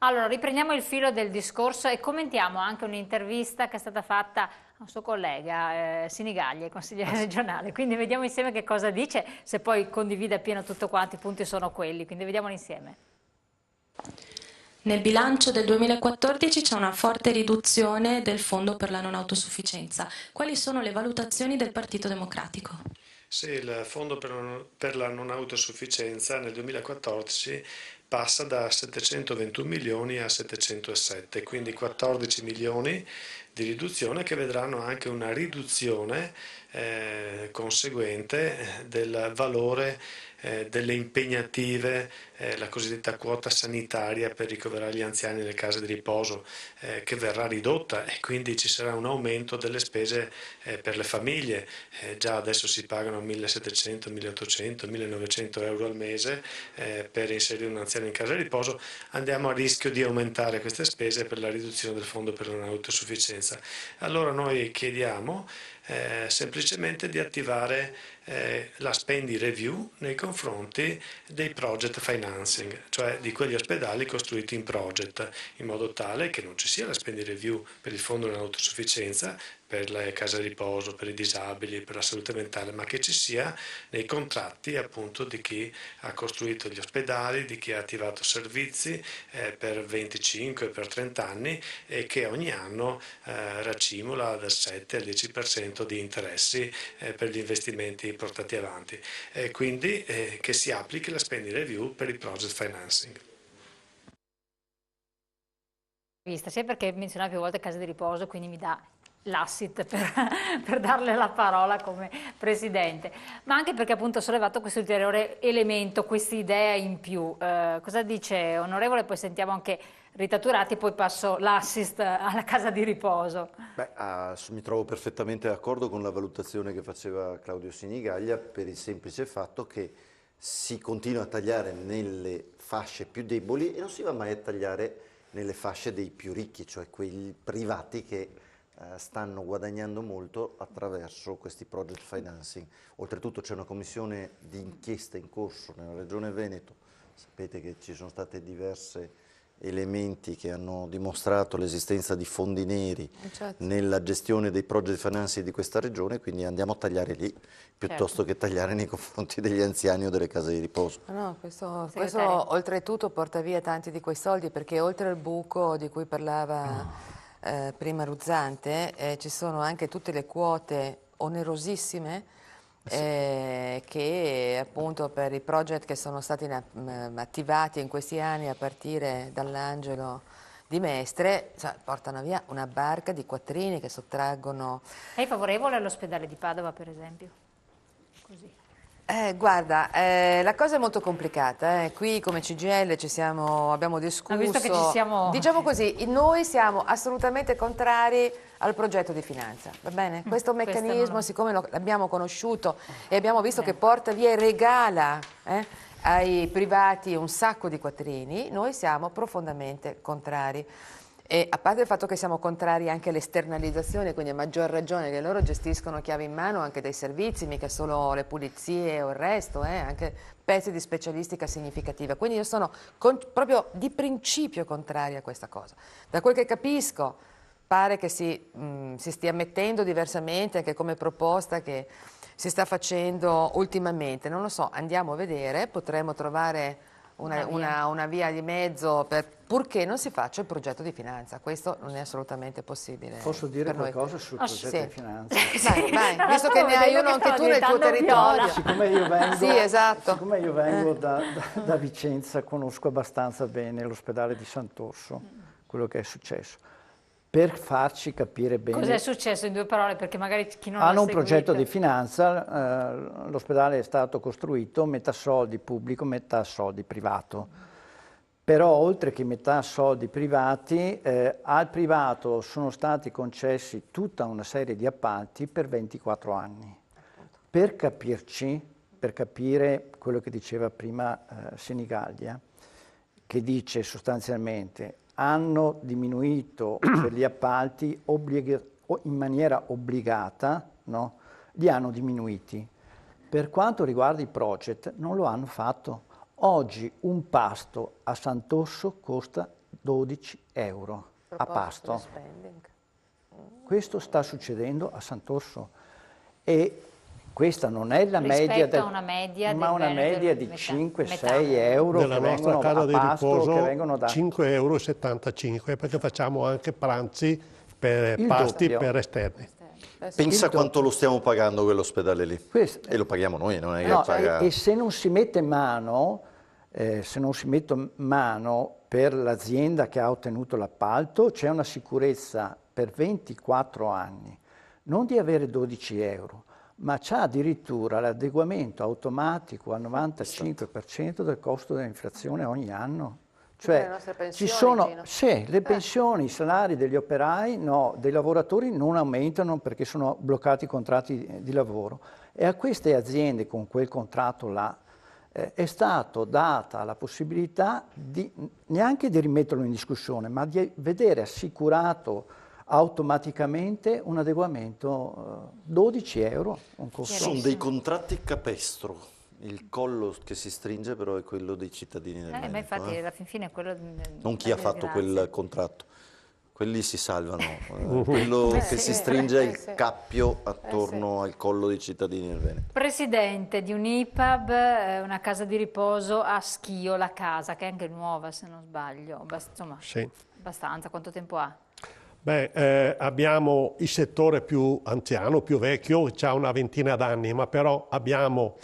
Allora, riprendiamo il filo del discorso e commentiamo anche un'intervista che è stata fatta a un suo collega, Sinigaglia, consigliere regionale, quindi vediamo insieme che cosa dice, se poi condivide appieno tutto quanto, i punti sono quelli, quindi vediamolo insieme. Nel bilancio del 2014 c'è una forte riduzione del fondo per la non autosufficienza. Quali sono le valutazioni del Partito Democratico? Sì, il fondo per la non autosufficienza nel 2014 passa da 721 milioni a 707, quindi 14 milioni di riduzione che vedranno anche una riduzione conseguente del valore delle impegnative, la cosiddetta quota sanitaria per ricoverare gli anziani nelle case di riposo, che verrà ridotta e quindi ci sarà un aumento delle spese per le famiglie. Già adesso si pagano 1700, 1800, 1900 euro al mese per inserire un anziano in casa di riposo. Andiamo a rischio di aumentare queste spese per la riduzione del fondo per la non autosufficienza. Allora noi chiediamo semplicemente di attivare la spending review nei confronti dei project financing, cioè di quegli ospedali costruiti in project, in modo tale che non ci sia la spending review per il fondo dell'autosufficienza, per le case di riposo, per i disabili, per la salute mentale, ma che ci sia nei contratti appunto di chi ha costruito gli ospedali, di chi ha attivato servizi per 25, per 30 anni e che ogni anno racimola dal 7 al 10% di interessi per gli investimenti portati avanti. Quindi che si applichi la spending review per il project financing. Sia perché menzionava più volte case di riposo, quindi mi dà l'asset per darle la parola come presidente, ma anche perché appunto ho sollevato questo ulteriore elemento, questa idea in più. Cosa dice onorevole? Poi sentiamo anche Rita Turati, poi passo l'assist alla casa di riposo. Beh, mi trovo perfettamente d'accordo con la valutazione che faceva Claudio Sinigaglia per il semplice fatto che si continua a tagliare nelle fasce più deboli e non si va mai a tagliare nelle fasce dei più ricchi, cioè quei privati che stanno guadagnando molto attraverso questi project financing. Oltretutto c'è una commissione di inchiesta in corso nella Regione Veneto, sapete che ci sono state diverse elementi che hanno dimostrato l'esistenza di fondi neri nella gestione dei project financing di questa regione, quindi andiamo a tagliare lì piuttosto che tagliare nei confronti degli anziani o delle case di riposo. No, questo oltretutto porta via tanti di quei soldi perché oltre al buco di cui parlava prima Ruzzante ci sono anche tutte le quote onerosissime che appunto per i project che sono stati attivati in questi anni a partire dall'Angelo di Mestre, portano via una barca di quattrini che sottraggono... Sei favorevole all'ospedale di Padova, per esempio? Così. Guarda, la cosa è molto complicata, qui come CGIL abbiamo discusso, visto che ci siamo... diciamo così, noi siamo assolutamente contrari al progetto di finanza, va bene? Questo meccanismo, siccome l'abbiamo conosciuto e abbiamo visto che porta via e regala ai privati un sacco di quattrini, noi siamo profondamente contrari. E a parte il fatto che siamo contrari anche all'esternalizzazione, quindi a maggior ragione che loro gestiscono chiave in mano anche dei servizi, mica solo le pulizie o il resto, anche pezzi di specialistica significativa. Quindi io sono proprio di principio contraria a questa cosa. Da quel che capisco pare che si stia mettendo diversamente anche come proposta che si sta facendo ultimamente. Non lo so, andiamo a vedere, potremmo trovare una via di mezzo purché non si faccia il progetto di finanza. Questo non è assolutamente possibile. Posso dire qualcosa sul progetto di finanza? Vai, visto che ne hai uno anche tu nel tuo territorio. Siccome io vengo, sì, esatto. Siccome io vengo da Vicenza, conosco abbastanza bene l'ospedale di Sant'Orso, quello che è successo. Per farci capire bene... Cos'è successo in due parole? Perché magari chi non hanno un progetto di finanza, l'ospedale è stato costruito metà soldi pubblico, metà soldi privato. Però oltre che metà soldi privati, al privato sono stati concessi tutta una serie di appalti per 24 anni. Per capirci, per capire quello che diceva prima Sinigaglia, che dice sostanzialmente hanno diminuito per gli appalti in maniera obbligata, no? Li hanno diminuiti. Per quanto riguarda i project non lo hanno fatto. Oggi un pasto a Sant'Orso costa 12 euro a pasto. Spending. Questo sta succedendo a Sant'Orso e questa non è la Rispetto media, a una media ma del una Veneto, media di metà. 5-6 euro Nella che nostra vengono casa a di pasto, riposo che vengono da 5,75 €, perché facciamo anche pranzi per Il pasti doppio. per esterni. Pensa quanto lo stiamo pagando quell'ospedale lì. Questo- E lo paghiamo noi, non è che No, paga... e se non si mette mano, per l'azienda che ha ottenuto l'appalto, c'è una sicurezza per 24 anni, non di avere 12 euro, ma c'ha addirittura l'adeguamento automatico al 95% del costo dell'inflazione ogni anno. Tutte le Cioè, nostre ci pensioni, sono, Gino. sì, le pensioni, i salari degli operai, no, dei lavoratori non aumentano perché sono bloccati i contratti di lavoro. E a queste aziende con quel contratto là è stata data la possibilità neanche di rimetterlo in discussione, ma di vedere assicurato automaticamente un adeguamento 12 euro, un costo. Sono dei contratti capestro. Il collo che si stringe però è quello dei cittadini del Veneto. Ma infatti alla fin fine è quello... Non chi ha fatto disgrazia. quel contratto. Quelli si salvano. Quello che si stringe è il cappio attorno al collo dei cittadini del Veneto. Presidente di un IPAB, una casa di riposo a Schio, la casa, che è anche nuova se non sbaglio, insomma, Sì. abbastanza, quanto tempo ha? Beh, abbiamo il settore più anziano, più vecchio, che ha una ventina d'anni, ma però abbiamo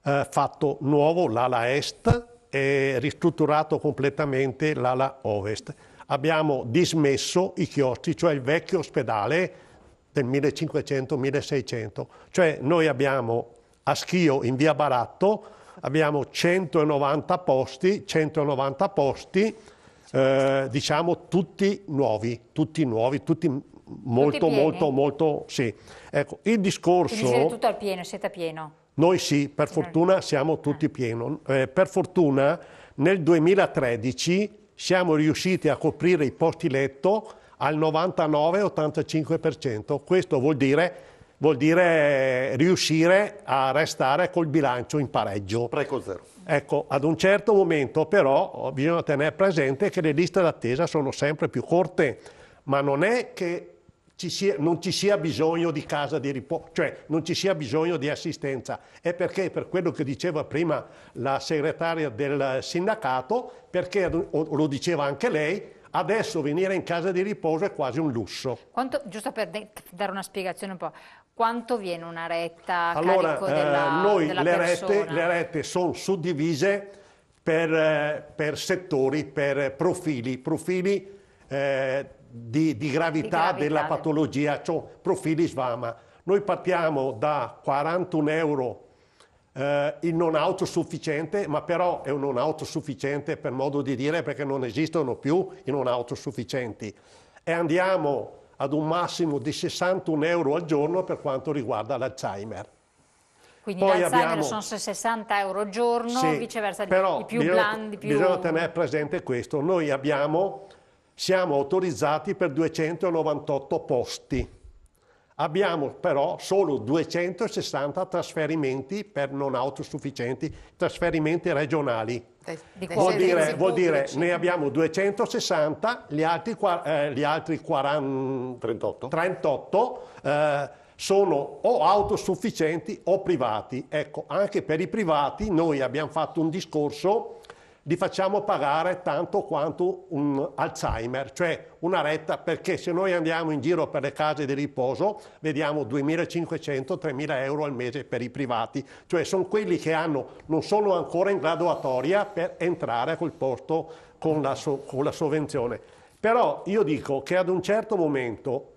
fatto nuovo l'ala est e ristrutturato completamente l'ala ovest. Abbiamo dismesso i chioschi, cioè il vecchio ospedale del 1500-1600. Cioè noi abbiamo a Schio in via Baratto, abbiamo 190 posti, diciamo tutti nuovi, tutti molto, pieni? molto, sì. Ecco, il discorso... Quindi siete tutto al pieno, siete a pieno? Noi sì, per fortuna siamo tutti pieni. Per fortuna nel 2013 siamo riusciti a coprire i posti letto al 99-85%. Questo vuol dire riuscire a restare col bilancio in pareggio. Preco zero. Ecco, ad un certo momento però bisogna tenere presente che le liste d'attesa sono sempre più corte, ma non è che non ci sia bisogno di casa di riposo, cioè non ci sia bisogno di assistenza, è perché, per quello che diceva prima la segretaria del sindacato, perché lo diceva anche lei, adesso venire in casa di riposo è quasi un lusso. Giusto per dare una spiegazione un po', quanto viene una retta a Allora, carico della persona? le rette sono suddivise per settori, per profili di gravità della patologia, cioè profili SVAMA. Noi partiamo da 41 euro il non autosufficiente, ma però è un non autosufficiente per modo di dire perché non esistono più i non autosufficienti. E andiamo ad un massimo di 61 euro al giorno per quanto riguarda l'Alzheimer. Quindi l'Alzheimer sono 60 euro al giorno, sì, viceversa però i più blandi, bisogna tenere presente questo. Noi siamo autorizzati per 298 posti. Abbiamo però solo 260 trasferimenti per non autosufficienti, trasferimenti regionali. Vuol dire ne abbiamo 260, gli altri 38 sono o autosufficienti o privati. Ecco, anche per i privati noi abbiamo fatto un discorso, li facciamo pagare tanto quanto un Alzheimer, cioè una retta, perché se noi andiamo in giro per le case di riposo vediamo 2.500-3.000 euro al mese per i privati, cioè sono quelli che non sono ancora in graduatoria per entrare a quel posto con la sovvenzione. Però io dico che ad un certo momento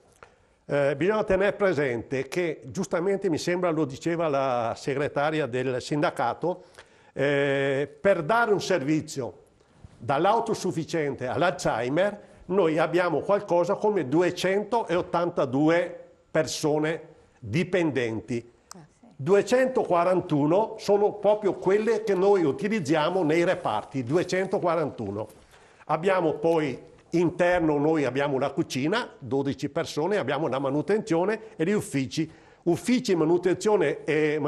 bisogna tenere presente che, giustamente mi sembra lo diceva la segretaria del sindacato, per dare un servizio dall'autosufficiente all'Alzheimer noi abbiamo qualcosa come 282 persone dipendenti. 241 sono proprio quelle che noi utilizziamo nei reparti, 241. Abbiamo poi interno, noi abbiamo la cucina, 12 persone, abbiamo la manutenzione e gli uffici. Uffici, manutenzione e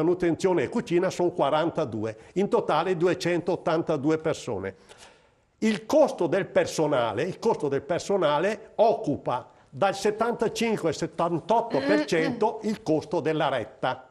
cucina sono 42, in totale 282 persone. il costo del personale occupa dal 75 al 78% il costo della retta.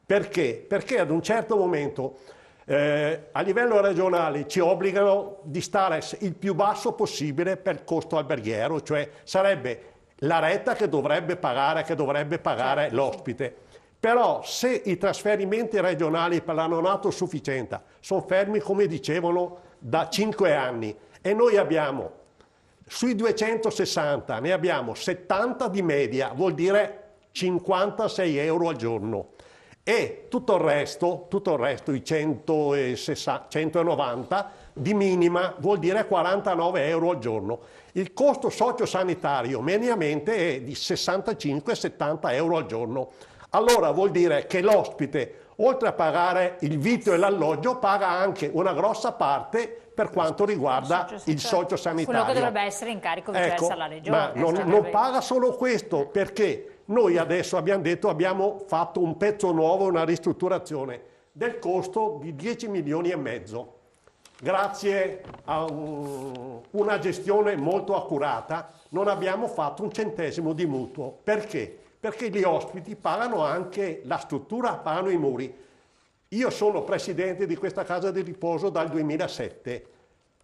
Perché? Perché ad un certo momento a livello regionale ci obbligano di stare il più basso possibile per il costo alberghiero, cioè sarebbe la retta che dovrebbe pagare l'ospite. Però se i trasferimenti regionali per la non autosufficienza sono fermi, come dicevano, da 5 anni e noi abbiamo sui 260, ne abbiamo 70 di media, vuol dire 56 euro al giorno. E tutto il resto, i 190 di minima, vuol dire 49 euro al giorno. Il costo sociosanitario mediamente è di 65-70 euro al giorno. Allora vuol dire che l'ospite, oltre a pagare il vitto e l'alloggio, paga anche una grossa parte per quanto riguarda il sociosanitario. Quello che dovrebbe essere in carico viceversa alla regione. Ma non paga solo questo, perché noi adesso abbiamo fatto un pezzo nuovo, una ristrutturazione del costo di 10 milioni e mezzo. Grazie a una gestione molto accurata non abbiamo fatto un centesimo di mutuo. Perché? Perché gli ospiti pagano anche la struttura, pagano i muri. Io sono presidente di questa casa di riposo dal 2007.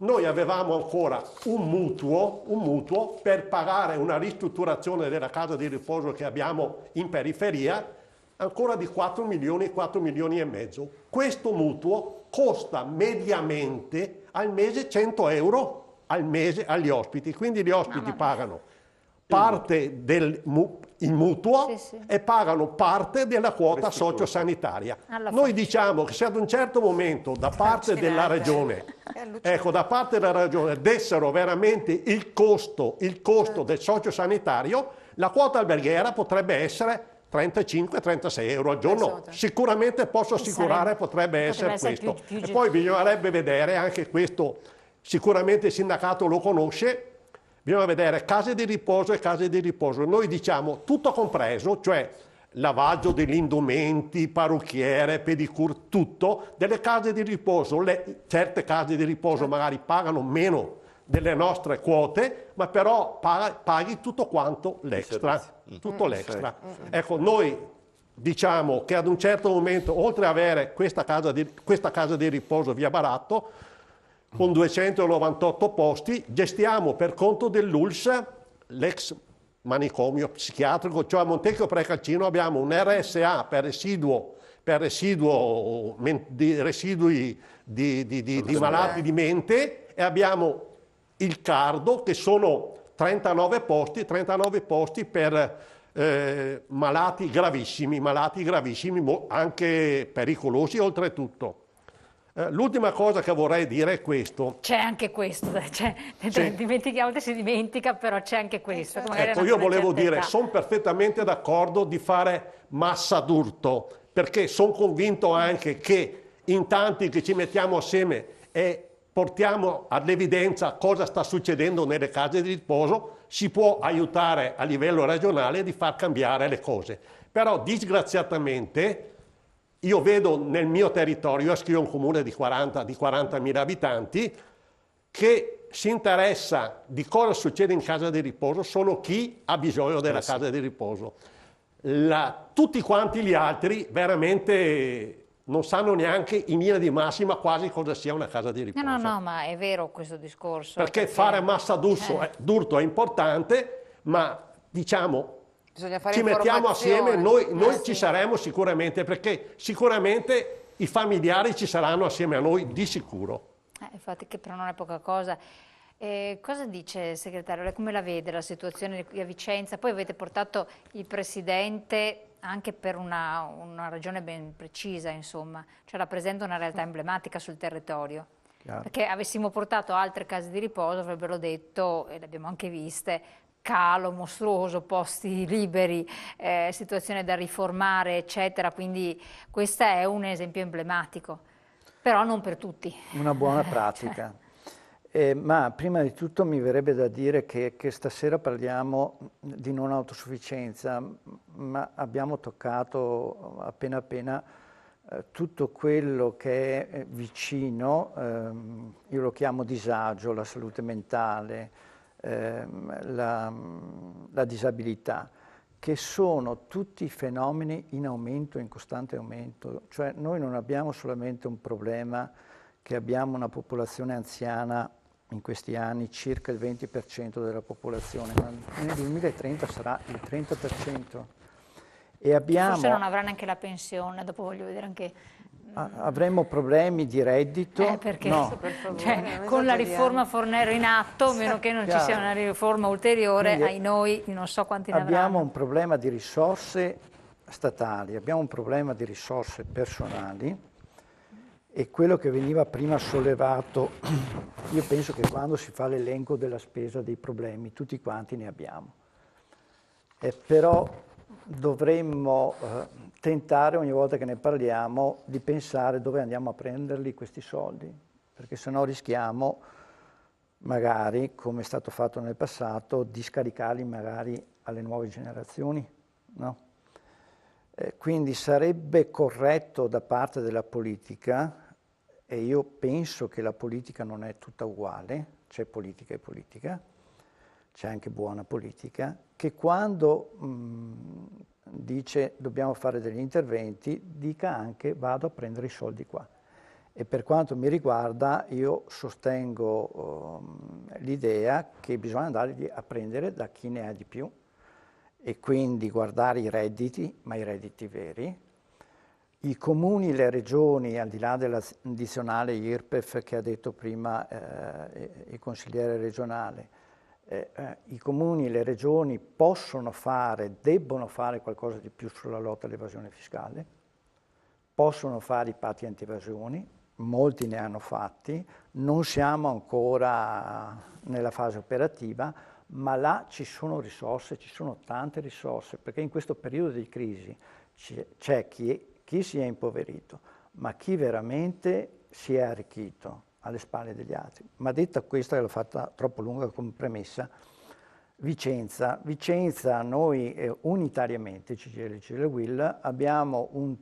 Noi avevamo ancora un mutuo per pagare una ristrutturazione della casa di riposo che abbiamo in periferia, ancora di 4 milioni e mezzo. Questo mutuo costa mediamente al mese 100 euro al mese agli ospiti, quindi gli ospiti pagano parte del mutuo e pagano parte della quota sociosanitaria. Noi diciamo che se ad un certo momento da parte della regione, dessero veramente il costo del sociosanitario, la quota alberghiera potrebbe essere 35-36 euro al giorno. Sicuramente posso assicurare potrebbe essere questo. E poi bisognerebbe vedere anche questo, sicuramente il sindacato lo conosce. Bisogna vedere case di riposo e case di riposo. Noi diciamo tutto compreso, cioè lavaggio degli indumenti, parrucchiere, pedicure, tutto. Delle case di riposo, certe case di riposo magari pagano meno delle nostre quote, ma però paghi tutto quanto l'extra. Tutto l'extra. Ecco, noi diciamo che ad un certo momento, oltre ad avere questa casa di riposo via Baratto, con 298 posti, gestiamo per conto dell'ULSS, l'ex manicomio psichiatrico, cioè a Montecchio Precalcino abbiamo un RSA per residui di malati di mente e abbiamo il Cardo che sono 39 posti per malati gravissimi, anche pericolosi oltretutto. L'ultima cosa che vorrei dire è questo. C'è anche questo, dimentichiamo, si dimentica, però c'è anche questo. Ecco, io volevo dire, sono perfettamente d'accordo di fare massa d'urto, perché sono convinto anche che in tanti che ci mettiamo assieme e portiamo all'evidenza cosa sta succedendo nelle case di riposo, si può aiutare a livello regionale di far cambiare le cose. Però disgraziatamente io vedo nel mio territorio, io ho un comune di 40.000 abitanti, che si interessa di cosa succede in casa di riposo solo chi ha bisogno della casa di riposo. Tutti quanti gli altri veramente non sanno neanche in linea di massima quasi cosa sia una casa di riposo. No, ma è vero questo discorso. Perché fare massa d'urto è importante, ma diciamo ci mettiamo assieme, noi ci saremo sicuramente, perché sicuramente i familiari ci saranno assieme a noi di sicuro. Infatti, che però non è poca cosa. Cosa dice segretario? Lei come la vede la situazione qui a Vicenza? Poi avete portato il presidente anche per una ragione ben precisa, insomma, cioè rappresenta una realtà emblematica sul territorio. Chiaro. Perché avessimo portato altre case di riposo avrebbero detto, e le abbiamo anche viste, calo mostruoso, posti liberi, situazione da riformare, eccetera. Quindi questo è un esempio emblematico, però non per tutti. Una buona pratica. Ma prima di tutto mi verrebbe da dire che stasera parliamo di non autosufficienza, ma abbiamo toccato appena tutto quello che è vicino, io lo chiamo disagio, la salute mentale, la disabilità, che sono tutti fenomeni in aumento, in costante aumento. Cioè noi non abbiamo solamente un problema che abbiamo una popolazione anziana in questi anni, circa il 20% della popolazione, ma nel 2030 sarà il 30%. E abbiamo, forse non avrà neanche la pensione, dopo voglio vedere anche... avremo problemi di reddito, perché no. Per favore, cioè, non con la esageriamo. riforma Fornero in atto, a meno che non ci sia una riforma ulteriore, Quindi ai noi non so quanti ne abbiamo avranno. un problema di risorse statali, abbiamo un problema di risorse personali, e quello che veniva prima sollevato, io penso che quando si fa l'elenco della spesa dei problemi, tutti quanti ne abbiamo. Però dovremmo tentare ogni volta che ne parliamo di pensare dove andiamo a prenderli questi soldi, perché sennò rischiamo magari, come è stato fatto nel passato, di scaricarli magari alle nuove generazioni, no? Quindi sarebbe corretto da parte della politica, e io penso che la politica non è tutta uguale, c'è politica e politica, c'è anche buona politica, che quando dice dobbiamo fare degli interventi, dica anche vado a prendere i soldi qua. E per quanto mi riguarda io sostengo l'idea che bisogna andare a prendere da chi ne ha di più, e quindi guardare i redditi, ma i redditi veri. I comuni, le regioni, al di là dell'addizionale IRPEF che ha detto prima il consigliere regionale, i comuni e le regioni possono fare, debbono fare qualcosa di più sulla lotta all'evasione fiscale, possono fare i patti anti-evasioni, molti ne hanno fatti, non siamo ancora nella fase operativa, ma là ci sono risorse, ci sono tante risorse, perché in questo periodo di crisi c'è chi si è impoverito, ma chi veramente si è arricchito alle spalle degli altri. Ma detta questa, che l'ho fatta troppo lunga come premessa, Vicenza, noi unitariamente, CGIL, CGIL WIL, abbiamo un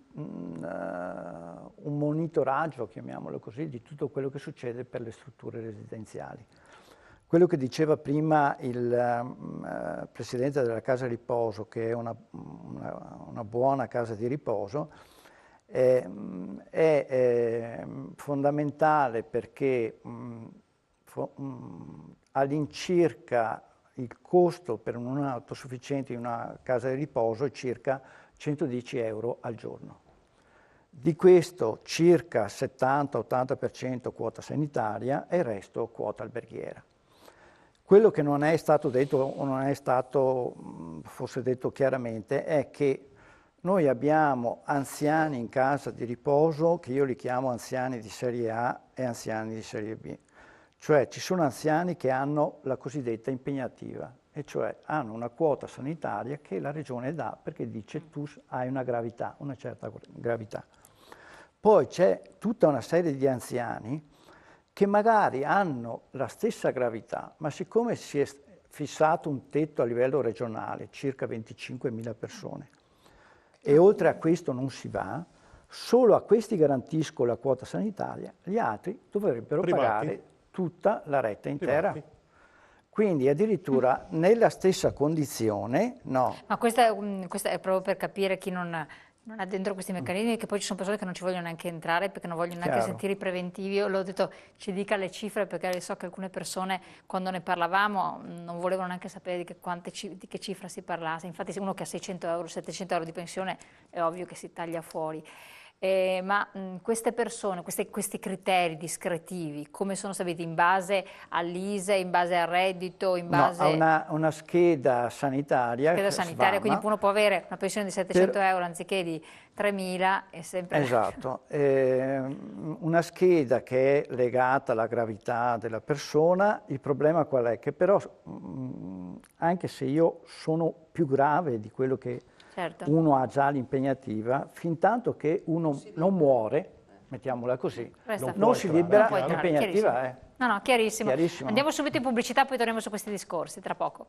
monitoraggio, chiamiamolo così, di tutto quello che succede per le strutture residenziali. Quello che diceva prima il presidente della casa di riposo, che è una buona casa di riposo, è fondamentale perché all'incirca il costo per un autosufficiente in una casa di riposo è circa 110 euro al giorno. Di questo circa 70-80% quota sanitaria e il resto quota alberghiera. Quello che non è stato detto, o non è stato forse detto chiaramente, è che noi abbiamo anziani in casa di riposo, che io li chiamo anziani di serie A e anziani di serie B. Cioè ci sono anziani che hanno la cosiddetta impegnativa, e cioè hanno una quota sanitaria che la regione dà perché dice tu hai una gravità, una certa gravità. Poi c'è tutta una serie di anziani che magari hanno la stessa gravità, ma siccome si è fissato un tetto a livello regionale, circa 25.000 persone, e oltre a questo non si va, solo a questi garantisco la quota sanitaria, gli altri dovrebbero pagare tutta la retta intera. Quindi addirittura nella stessa condizione, no. Ma questa è proprio per capire chi non ha dentro questi meccanismi, che poi ci sono persone che non ci vogliono neanche entrare perché non vogliono neanche sentire i preventivi. Io l'ho detto, ci dica le cifre, perché so che alcune persone quando ne parlavamo non volevano neanche sapere di che cifra si parlasse. Infatti se uno che ha 600 euro, 700 euro di pensione è ovvio che si taglia fuori. Ma queste persone, questi criteri discretivi, come sono stabiliti? In base all'ISEE, in base al reddito, in base... No, a una scheda sanitaria. Scheda sanitaria, quindi uno può avere una pensione di 700 euro anziché di 3.000, è sempre... Esatto, una scheda che è legata alla gravità della persona. Il problema qual è? Che però, anche se io sono più grave di quello che uno ha già l'impegnativa, fin tanto che uno non muore, mettiamola così, non si libera l'impegnativa. No, chiarissimo. Andiamo subito in pubblicità, poi torniamo su questi discorsi, tra poco.